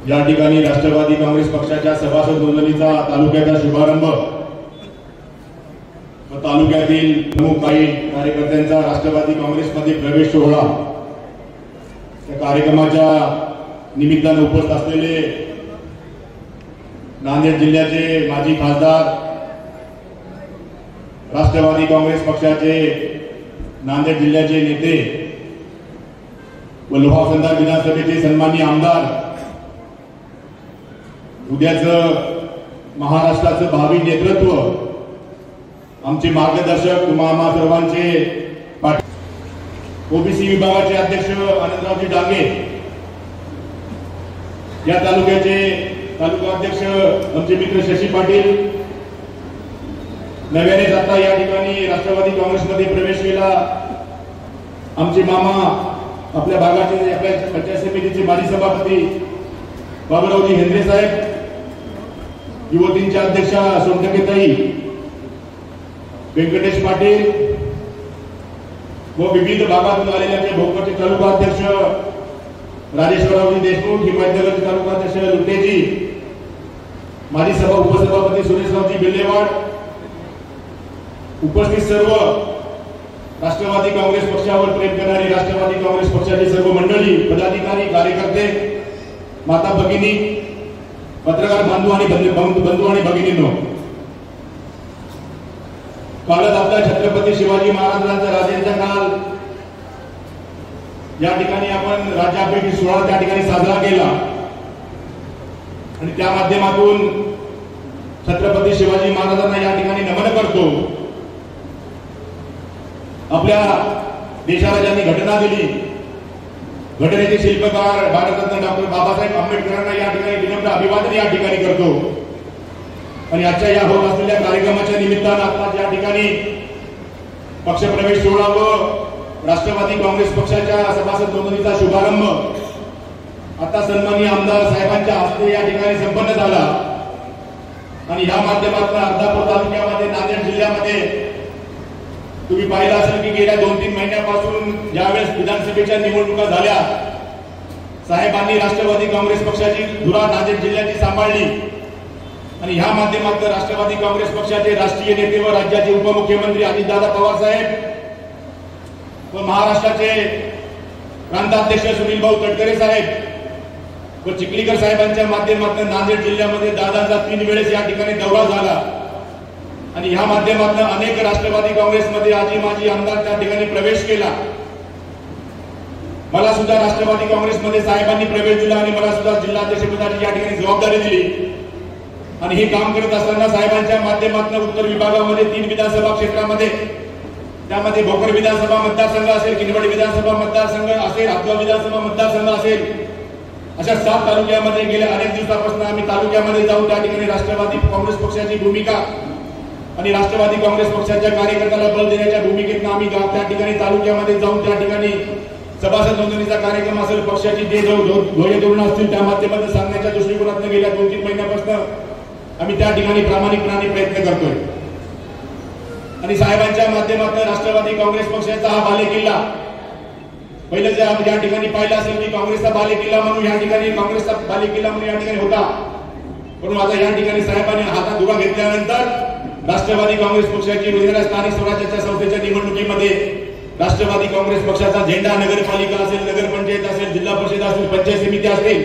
या ठिकाणी राष्ट्रवादी काँग्रेस पक्षाच्या सभासद नोंदणीचा तालुक्याचा शुभारंभ व तालुक्यातील प्रमुख काही कार्यकर्त्यांचा राष्ट्रवादी काँग्रेसमध्ये प्रवेश सोहळा त्या कार्यक्रमाच्या निमित्ताने उपस्थित असलेले नांदेड जिल्ह्याचे माजी खासदार, राष्ट्रवादी काँग्रेस पक्षाचे नांदेड जिल्ह्याचे नेते व लोहा कंधार विधानसभेचे सन्माननीय आमदार, उद्याचं महाराष्ट्राचं भावी नेतृत्व आमचे मार्गदर्शक तुम्हा सर्वांचे ओबीसी विभागाचे अध्यक्ष आनंदरावजी डांगे, या तालुक्याचे तालुका अध्यक्ष आमचे मित्र शशी पाटील, नव्यानेच आता या ठिकाणी राष्ट्रवादी काँग्रेसमध्ये प्रवेश केला आमचे मामा, आपल्या भागाचे आपल्या पंचायत समितीचे माजी सभापती बाबूरावजी हेंद्रे साहेब, युवतींच्या अध्यक्षा सोनटकेताई, व्यंकटेश पाटील व विविध भागातून आलेल्या भोकरचे तालुका अध्यक्ष राजेश्वररावजी देशमुख, हिमायतनगरचे तालुका अध्यक्ष लुटेजी, माजी सभा उपसभापती सुरेशरावजी बेल्लेवाड, उपस्थित सर्व राष्ट्रवादी काँग्रेस पक्षावर प्रेम करणारी राष्ट्रवादी काँग्रेस पक्षाची सर्व मंडळी, पदाधिकारी, कार्यकर्ते, माता भगिनी, पत्रकार बांधव आणि भगिनींनो, कालच आपल्या छत्रपती शिवाजी महाराजांचा राजेंचा काल या ठिकाणी आपण राज्याभिषेक सोहळा त्या ठिकाणी साजरा केला आणि त्या माध्यमातून छत्रपती शिवाजी महाराजांना या ठिकाणी नमन करतो। आपल्या देशाला ज्यांनी घटना दिली, घटनेचे शिल्पकार भारतरत्न डॉक्टर बाबासाहेब आंबेडकरांना या ठिकाणी विनम्र अभिवादन या ठिकाणी करतो। आणि आजच्या या होत असलेल्या कार्यक्रमाच्या निमित्तानं आता या ठिकाणी पक्षप्रवेश सोहळा व राष्ट्रवादी काँग्रेस पक्षाच्या सभासद नोंदणीचा शुभारंभ आता सन्माननीय आमदार साहेबांच्या हस्ते या ठिकाणी संपन्न झाला। आणि या माध्यमातून अर्धापूर तालुक्यामध्ये नांदेड जिल्ह्यामध्ये तुम्ही पाहिलं असेल की गेल्या 2-3 महिन्यापासून ज्यावेळेस विधानसभेच्या निवडणुका झाल्या, साहेबांनी राष्ट्रवादी काँग्रेस पक्षाची धुरा नांदेड जिल्ह्याची सांभाळली आणि ह्या माध्यमातून राष्ट्रवादी काँग्रेस पक्षाचे राष्ट्रीय नेते व राज्याचे उपमुख्यमंत्री अजितदादा पवार साहेब व महाराष्ट्राचे प्रांताध्यक्ष सुनील भाऊ तटकरे साहेब व चिखलीकर साहेबांच्या माध्यमातून नांदेड जिल्ह्यामध्ये दादांचा 3 वेळेस या ठिकाणी दौरा झाला आणि ह्या माध्यमातून अनेक राष्ट्रवादी काँग्रेसमध्ये आजी माजी आमदार त्या ठिकाणी प्रवेश केला। मला सुद्धा राष्ट्रवादी काँग्रेसमध्ये साहेबांनी प्रवेश दिला आणि मला सुद्धा जिल्हाध्यक्षपदाची या ठिकाणी जबाबदारी दिली आणि हे काम करत असताना साहेबांच्या माध्यमातून उत्तर विभागामध्ये 3 विधानसभा क्षेत्रामध्ये, त्यामध्ये भोकर विधानसभा मतदारसंघ असेल, किनवट विधानसभा मतदारसंघ असेल, हातगाव विधानसभा मतदारसंघ असेल, अशा 7 तालुक्यामध्ये गेल्या अनेक दिवसापासून आम्ही तालुक्यामध्ये जाऊन त्या ठिकाणी राष्ट्रवादी काँग्रेस पक्षाची भूमिका आणि राष्ट्रवादी काँग्रेस पक्षाच्या कार्यकर्त्याला बल देण्याच्या भूमिकेतून आम्ही त्या ठिकाणी तालुक्यामध्ये जाऊन त्या ठिकाणी सभासद नोंदणीचा कार्यक्रम असेल, पक्षाची जे ध्येय धोरण असतील त्या माध्यमातून सांगण्याच्या दृष्टिकोनातून गेल्या 2-3 महिन्यापासून आम्ही त्या ठिकाणी प्रामाणिकपणाने प्रयत्न करतोय। आणि साहेबांच्या माध्यमातून राष्ट्रवादी काँग्रेस पक्षाचा हा बालेकिल्ला, पहिले जे आपण या ठिकाणी पाहिलं असेल की काँग्रेसचा बालेकिल्ला म्हणून या ठिकाणी काँग्रेसचा बालेकिल्ला म्हणून या ठिकाणी होता, पण आता या ठिकाणी साहेबांनी हातात धुरा घेतल्यानंतर राष्ट्रवादी काँग्रेस पक्षाची वेगवेगळ्या स्थानिक स्वराज्याच्या संस्थेच्या निवडणुकीमध्ये राष्ट्रवादी काँग्रेस पक्षाचा झेंडा नगरपालिका असेल, नगरपंचायत असेल, जिल्हा परिषद असेल, पंचायत समिती असेल,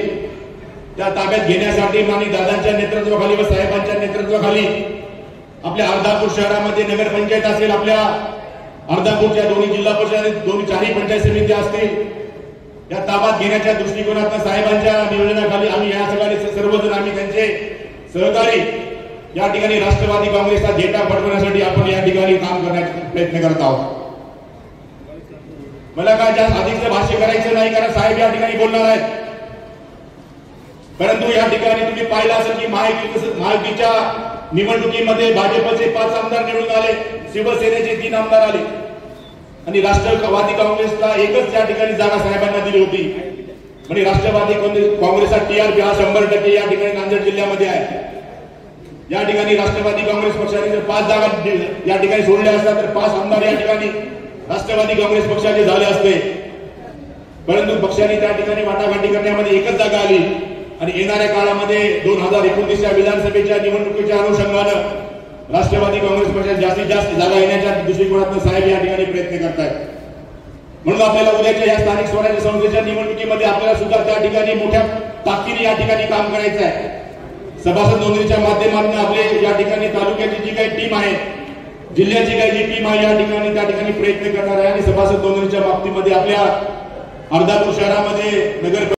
त्या ताब्यात घेण्यासाठी आणि दादांच्या नेतृत्वाखाली व साहेबांच्या नेतृत्वाखाली आपल्या अर्धापूर शहरामध्ये नगरपंचायत असेल, आपल्या अर्धापूरच्या दोन्ही जिल्हा परिषद, दोन्ही 4ही पंचायत समिती असतील, त्या ताब्यात घेण्याच्या दृष्टिकोनातून साहेबांच्या नियोजनाखाली आम्ही या सर्वजण आम्ही त्यांचे सहकारी या ठिकाणी राष्ट्रवादी काँग्रेसचा झेंडा फडकवण्यासाठी आपण या ठिकाणी काम करण्याचा प्रयत्न करत आहोत। मला काय जास्त अधिकचं भाष्य करायचं नाही, कारण साहेब या ठिकाणी बोलणार आहेत, परंतु या ठिकाणी तुम्ही पाहिलं असेल की महायुतीच्या निवडणुकीमध्ये भाजपचे 5 आमदार निवडून आले, शिवसेनेचे 3 आमदार आले आणि राष्ट्रवादी काँग्रेसला एकच या ठिकाणी जागा साहेबांना दिली होती। म्हणजे राष्ट्रवादी काँग्रेसचा टीआरपी हा 100% या ठिकाणी नांदेड जिल्ह्यामध्ये आहे। या ठिकाणी राष्ट्रवादी काँग्रेस पक्षाने जर 5 जागा या ठिकाणी सोडल्या असतात तर 5 आमदार या ठिकाणी राष्ट्रवादी काँग्रेस पक्षाचे झाले असते। परंतु पक्षाने त्या ठिकाणी वाटाघाटी करण्यामध्ये एकच जागा आली आणि येणाऱ्या काळामध्ये 2029च्या विधानसभेच्या निवडणुकीच्या अनुषंगानं राष्ट्रवादी काँग्रेस पक्षात जास्तीत जास्त जागा येण्याच्या दृष्टिकोनातून साहेब या ठिकाणी प्रयत्न करतायत। म्हणून आपल्याला उद्याच्या या स्थानिक स्वराज्य संस्थेच्या निवडणुकीमध्ये आपल्याला सुद्धा त्या ठिकाणी मोठ्या ताकदीने या ठिकाणी काम करायचं आहे। सभासद नोंदणीच्या माध्यमातून आपले या ठिकाणी तालुक्याची जी काही टीम आहे, जिल्ह्याची काही जी टीम आहे, या ठिकाणी त्या ठिकाणी प्रयत्न करणार आहे आणि सभासद नोंदणीच्या बाबतीमध्ये आपल्या अर्धापूर शहरामध्ये नगर